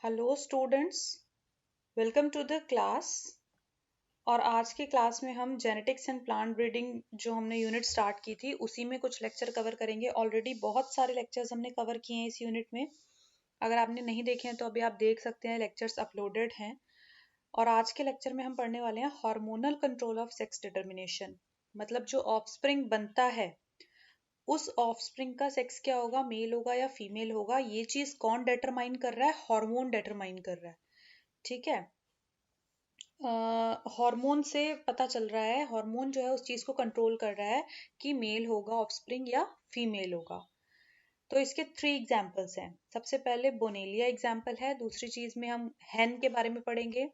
Hello students, welcome to the class. और आज के क्लास में हम जेनेटिक्स एंड प्लांट ब्रीडिंग जो हमने यूनिट स्टार्ट की थी उसी में कुछ लेक्चर कवर करेंगे। ऑलरेडी बहुत सारे लेक्चर्स हमने कवर किए हैं इस यूनिट में। अगर आपने नहीं देखे हैं तो अभी आप देख सकते हैं, लेक्चर्स अपलोडेड हैं। और आज के लेक्चर में हम पढ़ने वाले हैं hormonal control of sex determination. मतलब जो ऑफस्प्रिंग बनता है उस ऑफस्प्रिंग का सेक्स क्या होगा, मेल होगा या फीमेल होगा, ये चीज कौन डिटरमाइन कर रहा है? हार्मोन डिटरमाइन कर रहा है। ठीक है। हार्मोन से पता चल रहा है, हार्मोन जो है उस चीज को कंट्रोल कर रहा है कि मेल होगा ऑफस्प्रिंग या फीमेल होगा। तो इसके 3 एग्जांपल्स हैं। सबसे पहले बोनेलिया एग्जांपल है, दूसरी चीज में हम हेन के बारे में पढ़ेंगे,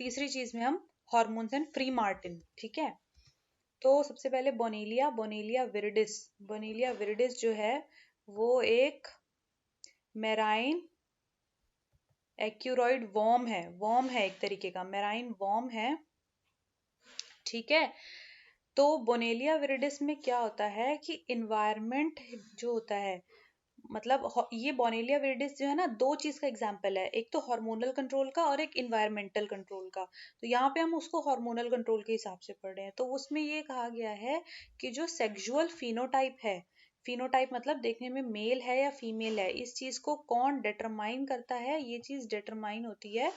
तीसरी चीज में हम हार्मोन्स एंड फ्री मार्टिन। ठीक है। तो सबसे पहले बोनेलिया, बोनेलिया विरिडिस। बोनेलिया विरिडिस जो है वो एक मेराइन एक्यूरॉइड वर्म है एक तरीके का मेराइन वर्म है। ठीक है। तो बोनेलिया विरिडिस में क्या होता है कि इन्वायरमेंट जो होता है, मतलब ये बोनेलिया विरिडिस जो है ना, दो चीज का एग्जाम्पल है, एक तो हार्मोनल कंट्रोल का और एक इन्वायरमेंटल कंट्रोल का। तो यहाँ पे हम उसको हार्मोनल कंट्रोल के हिसाब से पढ़ रहे हैं। तो उसमें ये कहा गया है कि जो सेक्सुअल फिनोटाइप है, फिनोटाइप मतलब देखने में मेल है या फीमेल है, इस चीज को कौन डिटरमाइन करता है? ये चीज डिटरमाइन होती है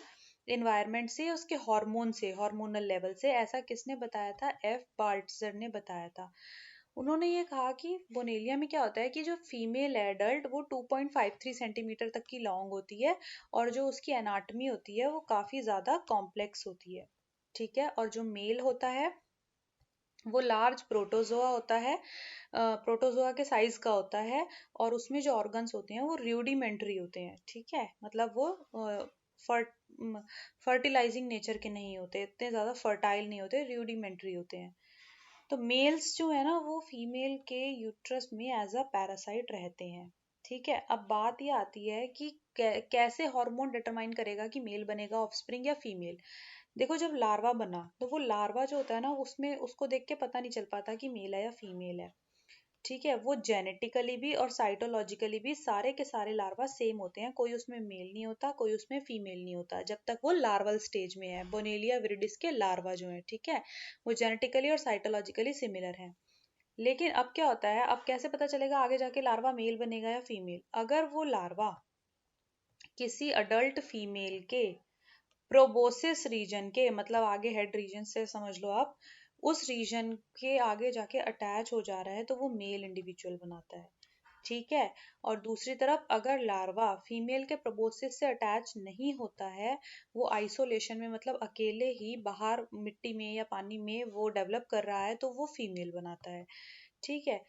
इन्वायरमेंट से, उसके हार्मोन से, हार्मोनल लेवल से। ऐसा किसने बताया था? एफ बाल्टजर ने बताया था। उन्होंने ये कहा कि बोनेलिया में क्या होता है कि जो फीमेल एडल्ट वो 2.53 सेंटीमीटर तक की लॉन्ग होती है, और जो उसकी एनाटमी होती है वो काफी ज्यादा कॉम्प्लेक्स होती है। ठीक है। और जो मेल होता है वो लार्ज प्रोटोजोआ होता है, प्रोटोजोआ के साइज का होता है, और उसमें जो ऑर्गन्स होते हैं वो रूडिमेंट्री होते हैं। ठीक है। मतलब वो फर्टिलाइजिंग नेचर के नहीं होते, इतने ज्यादा फर्टाइल नहीं होते, रूडिमेंट्री होते हैं। तो मेल्स जो है ना वो फीमेल के यूट्रस में एज अ पैरासाइट रहते हैं। ठीक है। अब बात ये आती है कि कैसे हार्मोन डिटरमाइन करेगा कि मेल बनेगा ऑफस्प्रिंग या फीमेल। देखो, जब लार्वा बना तो वो लार्वा जो होता है ना, उसमें उसको देख के पता नहीं चल पाता कि मेल है या फीमेल है। ठीक है। वो जेनेटिकली भी और साइटोलॉजिकली भी सारे के सारे लार्वा सेम होते हैं, कोई उसमें मेल नहीं होता, कोई उसमें फीमेल नहीं होता, जब तक वो लार्वल स्टेज में है। बोनेलिया विरिडिस के लार्वा जो है, ठीक है, वो जेनेटिकली और साइटोलॉजिकली सिमिलर है। लेकिन अब क्या होता है, अब कैसे पता चलेगा आगे जाके लार्वा मेल बनेगा या फीमेल? अगर वो लार्वा किसी अडल्ट फीमेल के प्रोबोसिस रीजन के, मतलब आगे हेड रीजन से समझ लो आप, उस रीजन के आगे जाके अटैच हो जा रहा है तो वो मेल इंडिविजुअल बनाता है। ठीक है। और दूसरी तरफ अगर लार्वा फीमेल के प्रोबोसिस से अटैच नहीं होता है, वो आइसोलेशन में, मतलब अकेले ही बाहर मिट्टी में या पानी में वो डेवलप कर रहा है, तो वो फीमेल बनाता है। ठीक है।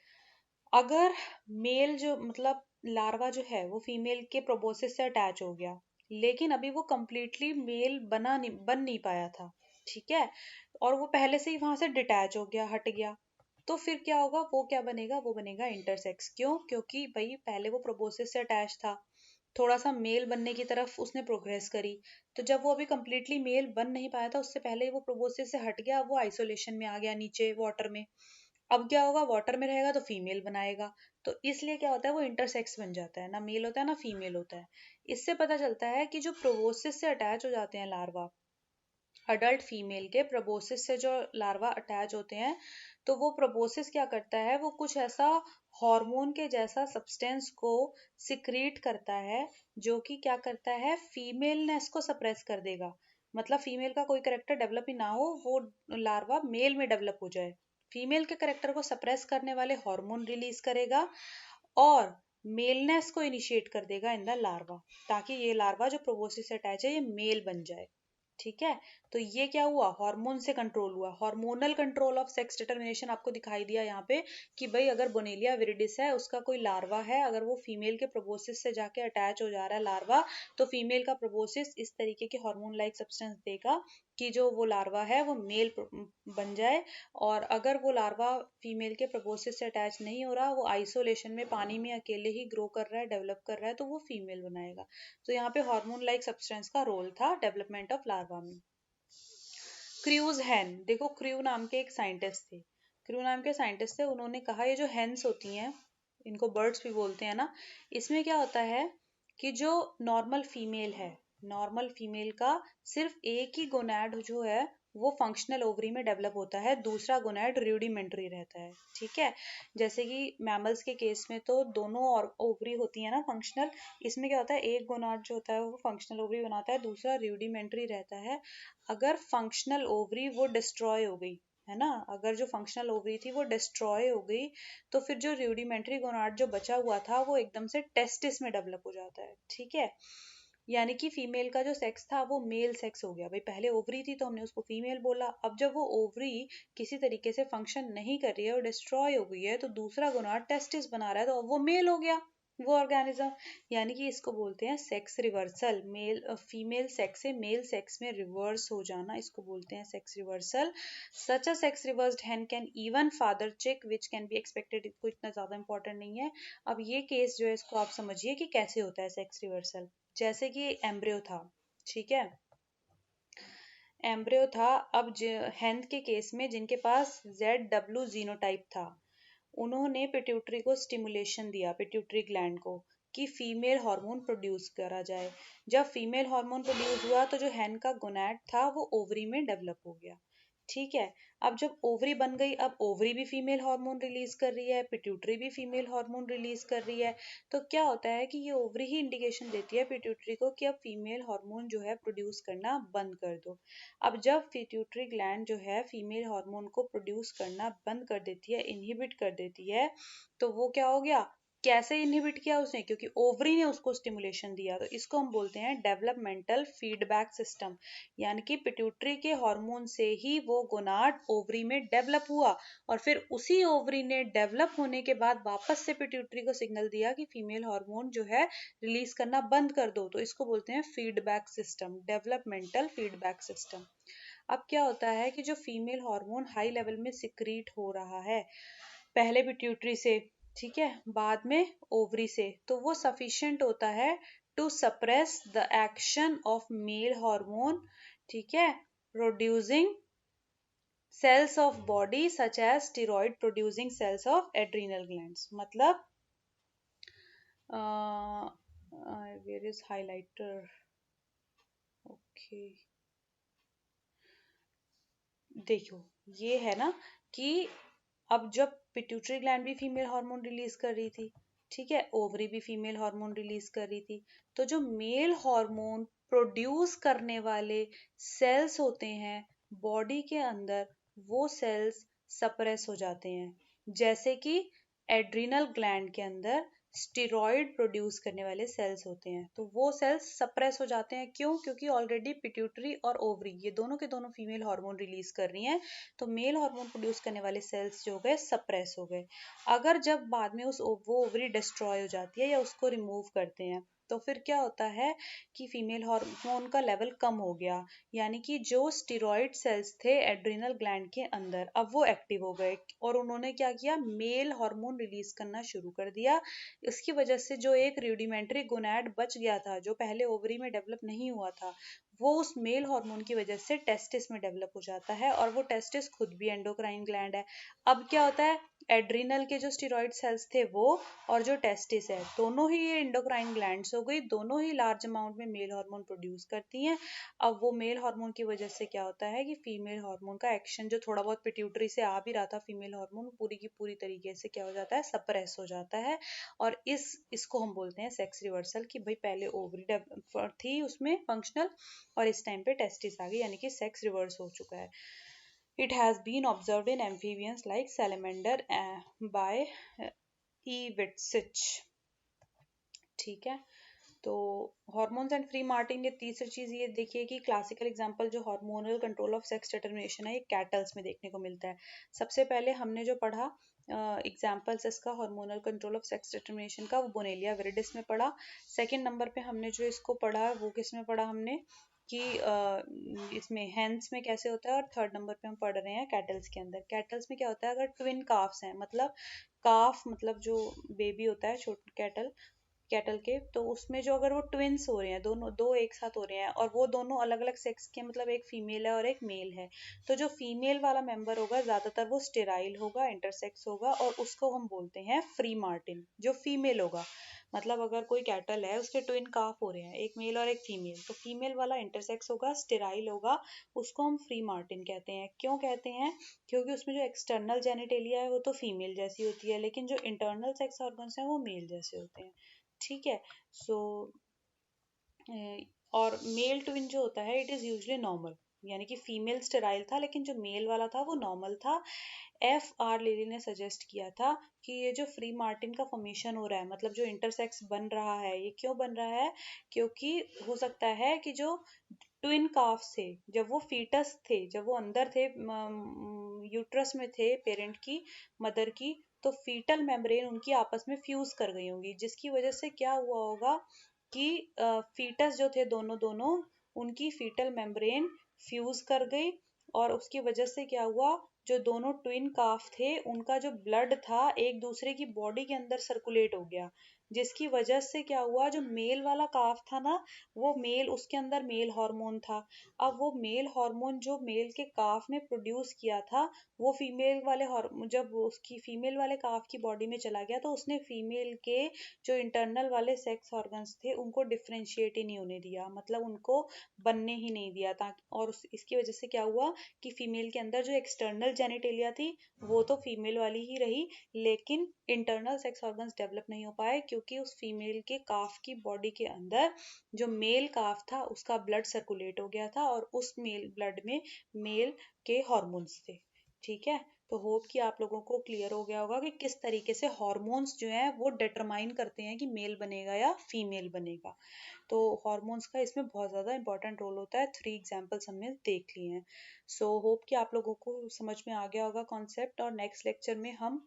अगर मेल जो, मतलब लार्वा जो है वो फीमेल के प्रोबोसिस से अटैच हो गया, लेकिन अभी वो कंप्लीटली मेल बन नहीं पाया था। ठीक है। और वो पहले से ही वहां से डिटैच हो गया, हट गया, तो फिर क्या होगा? वो क्या बनेगा? वो बनेगा इंटरसेक्स। क्यों? क्योंकि भाई पहले वो प्रोबोसिस से अटैच था, थोड़ा सा मेल बनने की तरफ उसने प्रोग्रेस करी, तो जब वो अभी कंप्लीटली मेल बन नहीं पाया था, उससे पहले ही वो प्रोबोसिस से हट गया, वो आइसोलेशन में आ गया नीचे वाटर में। अब क्या होगा? वाटर में रहेगा तो फीमेल बनाएगा, तो इसलिए क्या होता है, वो इंटरसेक्स बन जाता है, ना मेल होता है ना फीमेल होता है। इससे पता चलता है कि जो प्रोबोसिस से अटैच हो जाते हैं लार्वा, अडल्ट फीमेल के प्रोबोसिस से जो लार्वा अटैच होते हैं, तो वो प्रोबोसिस क्या करता है, वो कुछ ऐसा हार्मोन के जैसा सब्सटेंस को सिक्रीट करता है, जो कि क्या करता है, फीमेलनेस को सप्रेस कर देगा। मतलब फीमेल का कोई करेक्टर डेवलप ही ना हो, वो लार्वा मेल में डेवलप हो जाए, फीमेल के करेक्टर को सप्रेस करने वाले हार्मोन रिलीज करेगा, और मेलनेस को इनिशिएट कर देगा इन द लार्वा, ताकि ये लार्वा जो प्रोबोसिस से अटैच है ये मेल बन जाए। ठीक है। तो ये क्या हुआ? हार्मोन से कंट्रोल हुआ, hormonal control of sex determination आपको दिखाई दिया यहाँ पे कि भाई अगर बोनेलिया विरिडिस है, उसका कोई लार्वा है, अगर वो फीमेल के प्रोबोसिस से जाके अटैच हो जा रहा है लार्वा, तो फीमेल का प्रोबोसिस इस तरीके के हार्मोन लाइक सब्सटेंस देगा कि जो वो लार्वा है वो मेल बन जाए। और अगर वो लार्वा फीमेल के प्रोबोसिस से अटैच नहीं हो रहा, वो आइसोलेशन में पानी में अकेले ही ग्रो कर रहा है, डेवलप कर रहा है, तो वो फीमेल बनाएगा। तो यहाँ पे हार्मोन लाइक सब्सटेंस का रोल था डेवलपमेंट ऑफ लार्वा में। क्रूज हैन, देखो क्रू नाम के एक साइंटिस्ट थे, क्रू नाम के साइंटिस्ट थे, उन्होंने कहा ये जो हैंस होती हैं, इनको बर्ड्स भी बोलते हैं ना, इसमें क्या होता है कि जो नॉर्मल फीमेल है, नॉर्मल फीमेल का सिर्फ एक ही गोनैड जो है वो फंक्शनल ओवरी में डेवलप होता है, दूसरा गोनैड रूडिमेंट्री रहता है। ठीक है, जैसे कि मैमल्स के केस में तो दोनों और ओवरी होती है ना फंक्शनल, इसमें क्या होता है एक गोनाड जो होता है वो फंक्शनल ओवरी बनाता है, दूसरा रूडिमेंट्री रहता है। अगर फंक्शनल ओवरी वो डिस्ट्रॉय हो गई, है ना, अगर जो फंक्शनल ओवरी थी वो डिस्ट्रॉय हो गई, तो फिर जो रूडिमेंट्री गोनाड जो बचा हुआ था वो एकदम से टेस्टिस में डेवलप हो जाता है। ठीक है, यानी कि फीमेल का जो सेक्स था वो मेल सेक्स हो गया। भाई पहले ओवरी थी तो हमने उसको फीमेल बोला, अब जब वो ओवरी किसी तरीके से फंक्शन नहीं कर रही है और डिस्ट्रॉय हो गई है तो दूसरा गोनाड टेस्टिस बना रहा है, तो अब वो मेल हो गया वो ऑर्गेनिज्म। यानी कि इसको बोलते हैं sex reversal, male female sex से मेल सेक्स में रिवर्स हो जाना, इसको बोलते हैं sex reversal. Such a sex reversed hen can even father चिक विच कैन बी एक्सपेक्टेड, इसको इतना ज्यादा इंपॉर्टेंट नहीं है। अब ये केस जो है इसको आप समझिए कि कैसे होता है सेक्स रिवर्सल। जैसे कि एम्ब्रियो था, ठीक है, एम्ब्रियो था, अब हेंथ के केस में जिनके पास ZW जीनोटाइप था, उन्होंने पिट्यूटरी को स्टिमुलेशन दिया, पिट्यूटरी ग्लैंड को, कि फीमेल हार्मोन प्रोड्यूस करा जाए। जब फीमेल हार्मोन प्रोड्यूस हुआ तो जो हैन का गोनैड था वो ओवरी में डेवलप हो गया। ठीक है, अब जब ओवरी बन गई, अब ओवरी भी फीमेल हार्मोन रिलीज कर रही है, पिट्यूटरी भी फीमेल हार्मोन रिलीज कर रही है, तो क्या होता है कि ये ओवरी ही इंडिकेशन देती है पिट्यूटरी को कि अब फीमेल हार्मोन जो है प्रोड्यूस करना बंद कर दो। अब जब पिट्यूटरी ग्लैंड जो है फीमेल हार्मोन को प्रोड्यूस करना बंद कर देती है, इनहिबिट कर देती है, तो वो क्या हो गया, कैसे इनहिबिट किया उसने, क्योंकि ओवरी ने उसको स्टिमुलेशन दिया, तो इसको हम बोलते हैं डेवलपमेंटल फीडबैक सिस्टम। यानी कि पिट्यूटरी के हार्मोन से ही वो गोनाड ओवरी में डेवलप हुआ, और फिर उसी ओवरी ने डेवलप होने के बाद वापस से पिट्यूटरी को सिग्नल दिया कि फीमेल हार्मोन जो है रिलीज करना बंद कर दो, तो इसको बोलते हैं feedback system, developmental feedback system. अब क्या होता है कि जो फीमेल हार्मोन हाई लेवल में सिक्रीट हो रहा है, पहले पिट्यूटरी से, ठीक है, बाद में ओवरी से, तो वो सफिशिएंट होता है to suppress the action of male hormone, ठीक है, producing cells of body such as steroid producing cells of adrenal glands. मतलब वेयर इज हाइलाइटर, ओके, देखो ये है ना कि अब जब पिट्यूटरी ग्लैंड भी फीमेल हार्मोन रिलीज कर रही थी, ठीक है, ओवरी भी फीमेल हार्मोन रिलीज कर रही थी, तो जो मेल हार्मोन प्रोड्यूस करने वाले सेल्स होते हैं बॉडी के अंदर, वो सेल्स सप्रेस हो जाते हैं। जैसे कि एड्रिनल ग्लैंड के अंदर स्टेरॉइड प्रोड्यूस करने वाले सेल्स होते हैं, तो वो सेल्स सप्रेस हो जाते हैं। क्यों? क्योंकि ऑलरेडी पिट्यूटरी और ओवरी ये दोनों के दोनों फीमेल हार्मोन रिलीज कर रही हैं, तो मेल हार्मोन प्रोड्यूस करने वाले सेल्स जो हो गए सप्रेस हो गए। अगर जब बाद में वो ओवरी डिस्ट्रॉय हो जाती है या उसको रिमूव करते हैं, तो फिर क्या होता है कि फीमेल हार्मोन का लेवल कम हो गया, यानी कि जो स्टेरॉइड सेल्स थे एड्रिनल ग्लैंड के अंदर अब वो एक्टिव हो गए, और उन्होंने क्या किया, मेल हार्मोन रिलीज करना शुरू कर दिया। इसकी वजह से जो एक रूडिमेंट्री गोनैड बच गया था जो पहले ओवरी में डेवलप नहीं हुआ था, वो उस मेल हार्मोन की वजह से टेस्टिस में डेवलप हो जाता है, और वो टेस्टिस खुद भी एंडोक्राइन ग्लैंड है। अब क्या होता है, एड्रिनल के जो स्टेरॉइड सेल्स थे वो, और जो टेस्टिस है, दोनों ही ये एंडोक्राइन ग्लैंड्स हो गई, दोनों ही लार्ज अमाउंट में मेल हार्मोन प्रोड्यूस करती हैं। अब वो मेल हार्मोन की वजह से क्या होता है कि फीमेल हार्मोन का एक्शन जो थोड़ा बहुत पिट्यूटरी से आ भी रहा था, फीमेल हार्मोन पूरी की पूरी तरीके से क्या हो जाता है, सप्रेस हो जाता है। और इसको हम बोलते हैं सेक्स रिवर्सल, कि भाई पहले ओवरी थी उसमें फंक्शनल, और इस टाइम पे टेस्टिस आ गई, यानी कि सेक्स रिवर्स हो चुका है। It has been observed in amphibians like salamander by Iwitsch। ठीक है, तो हार्मोन्स एंड फ्री मार्टिन, ये तीसरी चीज ये देखिए कि क्लासिकल एग्जांपल जो hormonal control of sex determination है, ये कैटल्स में देखने को मिलता है। सबसे पहले हमने जो पढ़ा एग्जांपल्स इसका hormonal control of sex determination का, वो बोनेलिया विरिडिस में पढ़ा। सेकंड नंबर पे हमने जो इसको पढ़ा वो किस में पढ़ा हमने, कि इसमें हेंस में कैसे होता है, और थर्ड नंबर पे हम पढ़ रहे हैं कैटल्स के अंदर। कैटल्स में क्या होता है, अगर ट्विन काफ्स हैं, मतलब काफ मतलब जो बेबी होता है छोटा कैटल कैटल के, तो उसमें जो अगर वो ट्विंस हो रहे हैं, दोनों दो एक साथ हो रहे हैं और वो दोनों अलग अलग सेक्स के, मतलब एक फीमेल है और एक मेल है, तो जो फीमेल वाला मेंबर होगा ज्यादातर वो स्टेराइल होगा, इंटरसेक्स होगा, और उसको हम बोलते हैं फ्री मार्टिन। जो फीमेल होगा, मतलब अगर कोई कैटल है उसके ट्विन काफ हो रहे हैं, एक मेल और एक फीमेल, तो फीमेल वाला इंटरसेक्स होगा, स्टेराइल होगा, उसको हम फ्री मार्टिन कहते हैं। क्यों कहते हैं? क्योंकि उसमें जो एक्सटर्नल जेनिटेलिया है वो तो फीमेल जैसी होती है, लेकिन जो इंटरनल सेक्स ऑर्गन्स हैं वो मेल जैसे होते हैं। ठीक है। सो और मेल ट्विन जो होता है इट इज यूजली नॉर्मल, यानी कि फीमेल स्टेराइल था लेकिन जो मेल वाला था वो नॉर्मल था। एफ आर लेली ने सजेस्ट किया था कि ये जो फ्री मार्टिन का फॉर्मेशन हो रहा है, मतलब जो इंटरसेक्स बन रहा है, ये क्यों बन रहा है? क्योंकि हो सकता है कि जो ट्विन काफ्स थे, जब वो फीटस थे, जब वो अंदर थे, यूट्रस में थे पेरेंट की, मदर की, तो फीटल मेम्ब्रेन उनकी आपस में फ्यूज कर गई होंगी, जिसकी वजह से क्या हुआ होगा कि फीटस जो थे दोनों दोनों, उनकी फीटल मेम्ब्रेन फ्यूज कर गई, और उसकी वजह से क्या हुआ, जो दोनों ट्विन काफ थे उनका जो ब्लड था एक दूसरे की बॉडी के अंदर सर्कुलेट हो गया, जिसकी वजह से क्या हुआ, जो मेल वाला काफ था ना, वो मेल, उसके अंदर मेल हार्मोन था। अब वो मेल हार्मोन जो मेल के काफ ने प्रोड्यूस किया था, वो फीमेल वाले हार्मोन जब उसकी फीमेल वाले काफ की बॉडी में चला गया, तो उसने फीमेल के जो इंटरनल वाले सेक्स ऑर्गन्स थे उनको डिफरेंशिएट ही नहीं होने दिया, मतलब उनको बनने ही नहीं दिया, ताकि और इसकी वजह से क्या हुआ कि फीमेल के अंदर जो एक्सटर्नल जेनिटेलिया थी वो तो फीमेल वाली ही रही, लेकिन इंटरनल सेक्स ऑर्गन्स डेवलप नहीं हो पाए, क्योंकि उस फीमेल के काफ की बॉडी के अंदर जो मेल काफ था उसका ब्लड सर्कुलेट हो गया था, और उस मेल ब्लड में मेल के हॉर्मोन्स थे। ठीक है। तो होप कि आप लोगों को क्लियर हो गया होगा कि किस तरीके से हॉर्मोन्स जो हैं वो डिटरमाइन करते हैं कि मेल बनेगा या फीमेल बनेगा। तो हॉर्मोन्स का इसमें बहुत ज़्यादा इंपॉर्टेंट रोल होता है। 3 एग्जांपल्स हमने देख लिए हैं। सो होप कि आप लोगों को समझ में आ गया होगा कॉन्सेप्ट, और नेक्स्ट लेक्चर में हम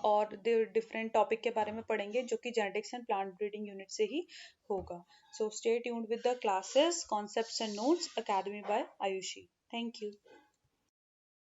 और डिफरेंट टॉपिक के बारे में पढ़ेंगे जो कि genetics and plant breeding unit से ही होगा। So stay tuned with the classes, concepts and notes, academy by Ayushi. Thank you.